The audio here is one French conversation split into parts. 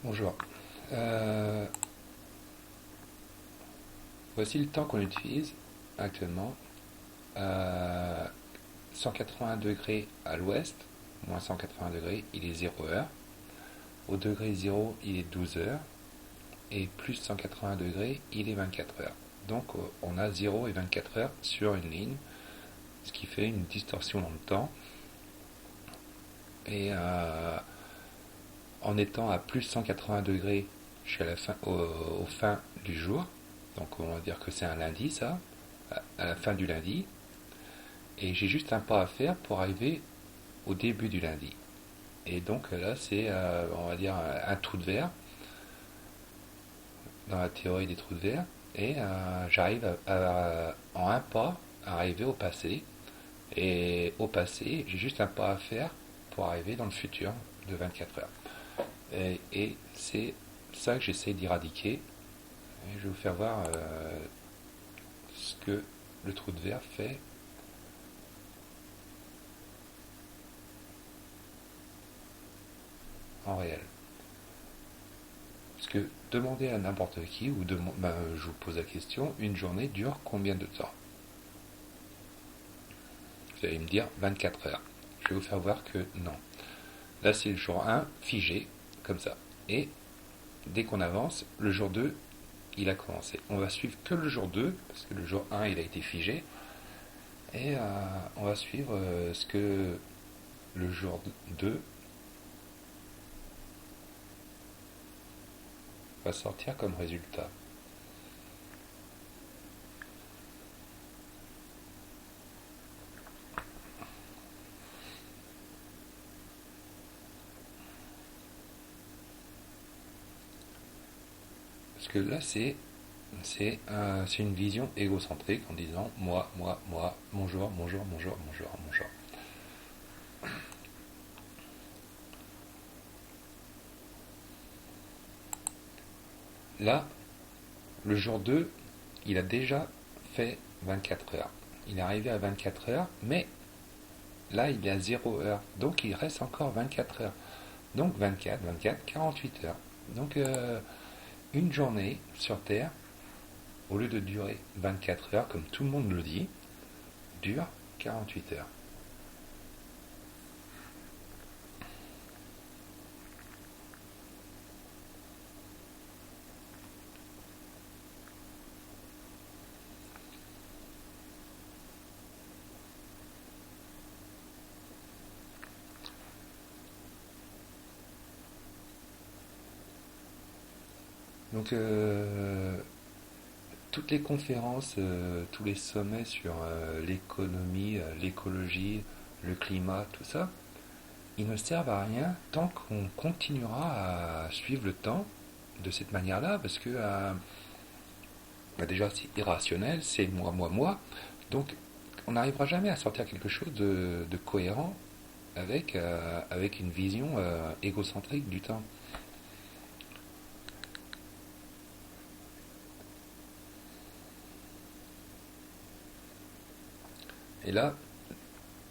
Bonjour. Euh, Voici le temps qu'on utilise actuellement. Euh, 180 degrés à l'ouest, moins 180 degrés, il est 0 heure. Au degré 0, il est 12 heures. Et plus 180 degrés, il est 24 heures. Donc on a 0 et 24 heures sur une ligne, ce qui fait une distorsion dans le temps. Et en étant à plus 180 degrés jusqu'à la fin, au fin du jour, donc on va dire que c'est un lundi ça, à la fin du lundi, et j'ai juste un pas à faire pour arriver au début du lundi. Et donc là, c'est, on va dire, un trou de verre, dans la théorie des trous de verre, et j'arrive en un pas à arriver au passé. Et au passé, j'ai juste un pas à faire pour arriver dans le futur de 24 heures. Et c'est ça que j'essaie d'éradiquer. Et je vais vous faire voir ce que le trou de verre fait en réel. Parce que demandez à n'importe qui, ou je vous pose la question, une journée dure combien de temps? Vous allez me dire 24 heures. Je vais vous faire voir que non. Là, c'est le jour 1 figé, comme ça. Et dès qu'on avance, le jour 2, il a commencé. On va suivre que le jour 2, parce que le jour 1, il a été figé. Et on va suivre ce que le jour 2 va sortir comme résultat. Parce que là, c'est une vision égocentrique en disant moi, bonjour, bonjour, bonjour, bonjour, bonjour. Là, le jour 2, il a déjà fait 24 heures. Il est arrivé à 24 heures, mais là, il est à 0 heure. Donc, il reste encore 24 heures. Donc, 24, 24, 48 heures. Donc, une journée sur Terre, au lieu de durer 24 heures, comme tout le monde le dit, dure 48 heures. Donc, toutes les conférences, tous les sommets sur l'économie, l'écologie, le climat, tout ça, ils ne servent à rien tant qu'on continuera à suivre le temps de cette manière-là, parce que bah déjà c'est irrationnel, c'est moi, moi, moi, donc on n'arrivera jamais à sortir quelque chose de cohérent avec une vision égocentrique du temps. Et là,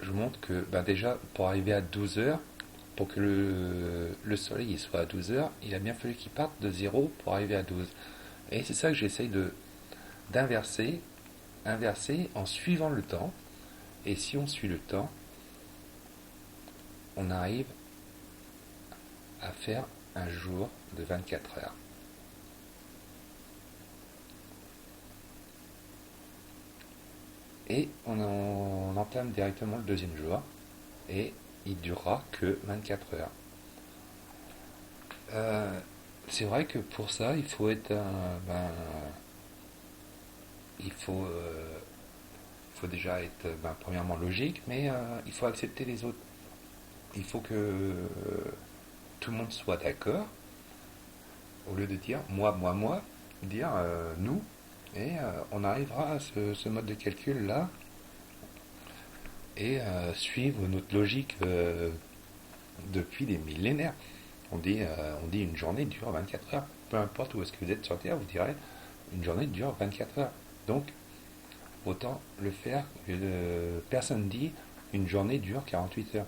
je vous montre que bah déjà, pour arriver à 12 heures, pour que le soleil il soit à 12 heures, il a bien fallu qu'il parte de 0 pour arriver à 12. Et c'est ça que j'essaye d'inverser, inverser en suivant le temps. Et si on suit le temps, on arrive à faire un jour de 24 heures. Et on entame directement le deuxième jour. Et il durera que 24 heures. Euh, c'est vrai que pour ça, il faut être il faut déjà être premièrement logique, mais il faut accepter les autres. Il faut que tout le monde soit d'accord, au lieu de dire moi, dire nous, et on arrivera à ce mode de calcul là, et suivre notre logique depuis des millénaires. On dit une journée dure 24 heures. Peu importe où est-ce que vous êtes sur Terre, vous direz une journée dure 24 heures. Donc, autant le faire. Personne dit une journée dure 48 heures.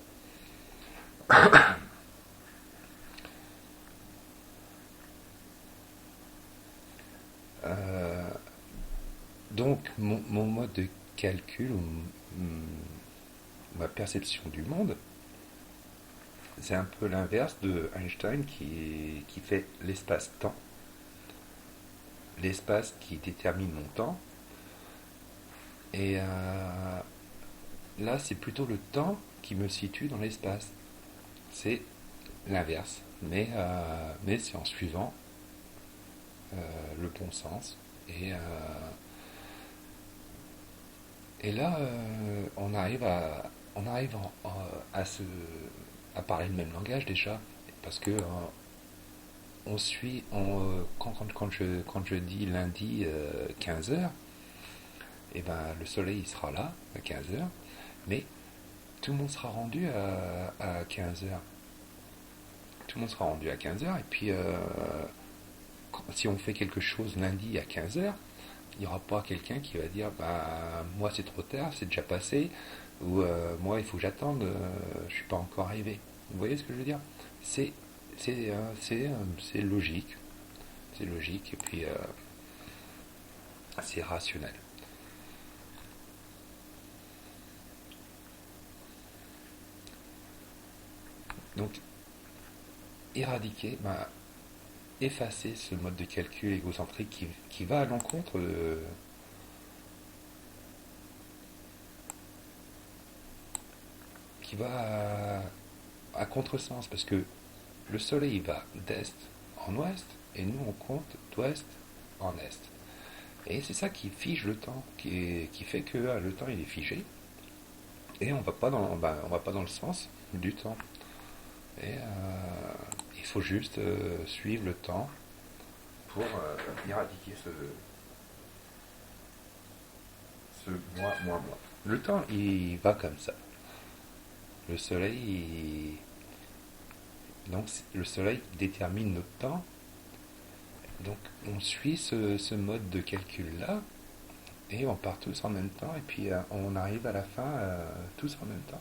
Donc mon mode de calcul, ou ma perception du monde, c'est un peu l'inverse de Einstein qui fait l'espace-temps, l'espace qui détermine mon temps. Et là, c'est plutôt le temps qui me situe dans l'espace. C'est l'inverse, mais c'est en suivant le bon sens. Et, euh, et là, on arrive à parler le même langage déjà, parce que on suit, quand je dis lundi 15 heures, et ben le soleil il sera là à 15 heures, mais tout le monde sera rendu à 15 heures. Tout le monde sera rendu à 15 heures, et puis si on fait quelque chose lundi à 15 heures, il n'y aura pas quelqu'un qui va dire bah moi c'est trop tard, c'est déjà passé, ou moi il faut que j'attende, je suis pas encore arrivé. Vous voyez ce que je veux dire? C'est c'est logique, c'est logique et puis c'est rationnel. Donc éradiquer, bah, effacer ce mode de calcul égocentrique qui va à l'encontre qui va à contresens parce que le soleil va d'est en ouest et nous on compte d'ouest en est. Et c'est ça qui fige le temps, qui fait que le temps il est figé et on va pas dans le sens du temps. Et il faut juste suivre le temps pour éradiquer ce moi. Le temps il va comme ça. Le soleil, donc le soleil détermine notre temps. Donc on suit ce mode de calcul là et on part tous en même temps et puis on arrive à la fin tous en même temps.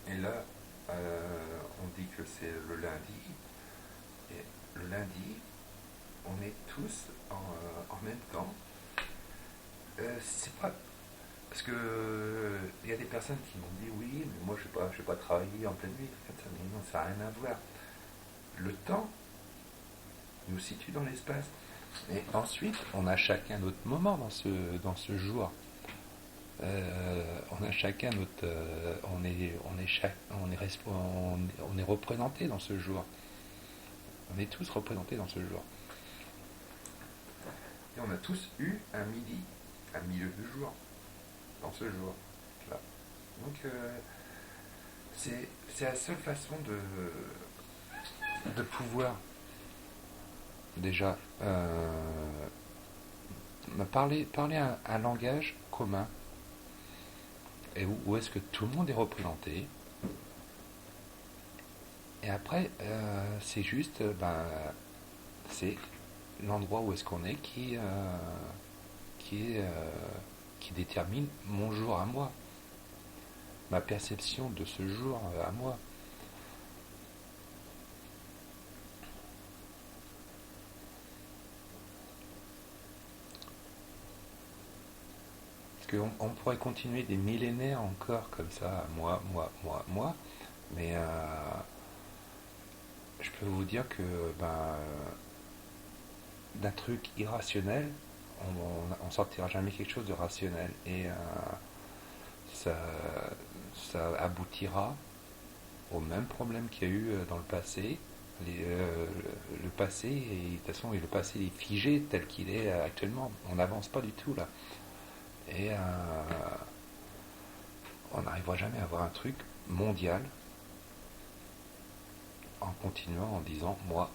Et là, on dit que c'est le lundi. Et le lundi, on est tous en même temps. C'est pas parce que il y a des personnes qui m'ont dit oui, mais moi je vais pas travailler en pleine nuit. Mais non, ça n'a rien à voir. Le temps nous situe dans l'espace. Et ensuite, on a chacun notre moment dans ce jour. On a chacun notre, on est représenté dans ce jour. On est tous représentés dans ce jour. Et on a tous eu un midi, un milieu de jour, dans ce jour. Là. Donc c'est la seule façon de pouvoir déjà parler un langage commun et où est-ce que tout le monde est représenté. Et après, c'est juste, c'est l'endroit où est-ce qu'on est qui, est, qui détermine mon jour à moi, ma perception de ce jour à moi. Parce qu'on pourrait continuer des millénaires encore comme ça, moi, mais je peux vous dire que d'un truc irrationnel, on sortira jamais quelque chose de rationnel. Et ça, ça aboutira au même problème qu'il y a eu dans le passé. Le passé, et, de toute façon, le passé est figé tel qu'il est actuellement. On n'avance pas du tout là. Et on n'arrivera jamais à avoir un truc mondial en continuant en disant moi.